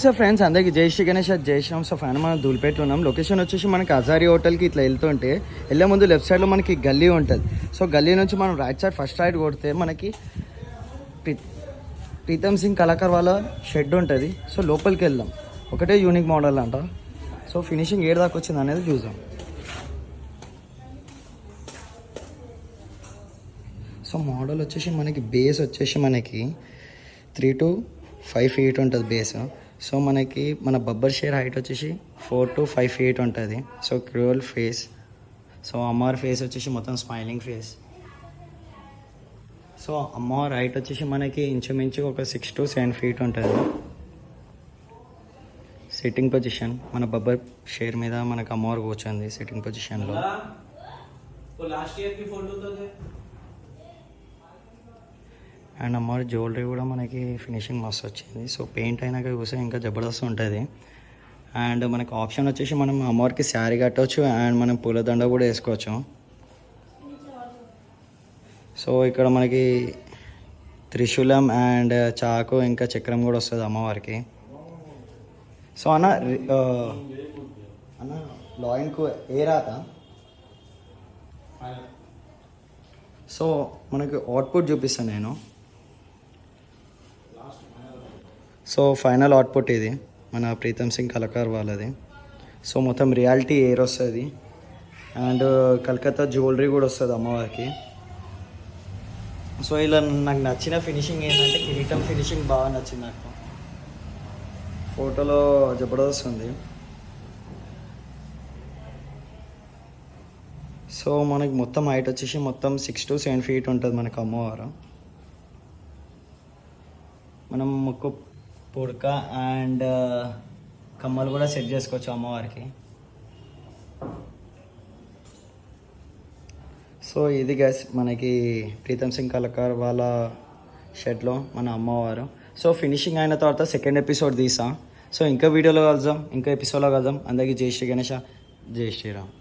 So friends అందరికి జై శ్రీ గణేష్ జై శ్రీరామ్. సో ఫ్యాన్ మనం ధూల్పేటలో ఉన్నాం. లొకేషన్ వచ్చేసి మనకి హజారీ హోటల్కి ఇట్లా వెళ్తుంటే వెళ్ళే ముందు లెఫ్ట్ సైడ్లో మనకి గల్లీ ఉంటుంది. సో గల్లీ నుంచి మనం రైట్ సైడ్ ఫస్ట్ రైడ్ కొడితే మనకి ప్రీతం సింగ్ కళాకార్ వాళ్ళ షెడ్ ఉంటుంది. సో లోపలికి వెళ్దాం. ఒకటే యూనిక్ మోడల్ అంట. సో ఫినిషింగ్ ఏడు దాకా వచ్చింది అనేది చూద్దాం. సో మోడల్ వచ్చేసి మనకి బేస్ వచ్చేసి మనకి 3 to 5 feet ఉంటుంది బేస్. సో మనకి మన బబ్బర్ షేర్ హైట్ వచ్చేసి 4 to 5 feet ఉంటుంది. So cruel face. సో అమ్మవారి ఫేస్ వచ్చేసి మొత్తం స్మైలింగ్ ఫేస్. సో అమ్మవారి హైట్ వచ్చేసి మనకి ఇంచుమించు ఒక 6 to 7 feet ఉంటుంది. సిట్టింగ్ పొజిషన్ మన బబ్బర్ షేర్ మీద మనకు అమ్మవారు కూర్చోంది సిట్టింగ్ పొజిషన్లో. అండ్ అమ్మవారి జ్యువెలరీ కూడా మనకి ఫినిషింగ్ మస్తు వచ్చింది. సో పెయింట్ అయినాక చూస్తే ఇంకా జబర్దస్త్ ఉంటుంది. అండ్ మనకు ఆప్షన్ వచ్చేసి మనం అమ్మవారికి శారీ కట్టవచ్చు అండ్ మనం పూలదండ కూడా వేసుకోవచ్చు. సో ఇక్కడ మనకి త్రిశూలం అండ్ చాకు ఇంకా చక్రం కూడా వస్తుంది అమ్మవారికి. సో అన్న లాయిన్కు ఏ రాత. సో మనకి అవుట్పుట్ చూపిస్తాను నేను. సో ఫైనల్ అవుట్పుట్ ఇది మన ప్రీతం సింగ్ కళాకార్ వాళ్ళది. సో మొత్తం రియాలిటీ ఎయిర్ వస్తుంది అండ్ కలకత్తా జ్యువెలరీ కూడా వస్తుంది అమ్మవారికి. సో ఇలా నాకు నచ్చిన ఫినిషింగ్ ఏంటంటే కిరీటం ఫినిషింగ్ బాగా నచ్చింది నాకు. ఫోటోలో జబర్దస్త్ ఉంది. సో మనకి మొత్తం హైట్ వచ్చేసి మొత్తం 6 to 7 feet ఉంటుంది మనకు అమ్మవారు. మనం ముక్కు పుడక అండ్ కమ్మలు కూడా సెట్ చేసుకోవచ్చు అమ్మవారికి. సో ఇది గైస్ మనకి ప్రీతం సింగ్ కళాకార్ వాళ్ళ షెడ్లో మన అమ్మవారు. సో ఫినిషింగ్ అయిన తర్వాత సెకండ్ ఎపిసోడ్ తీసా. సో ఇంకా వీడియోలో కలుద్దాం, ఇంకా ఎపిసోడ్లో కలుద్దాం. అందరికీ జై శ్రీ గణేష, జై శ్రీరామ్.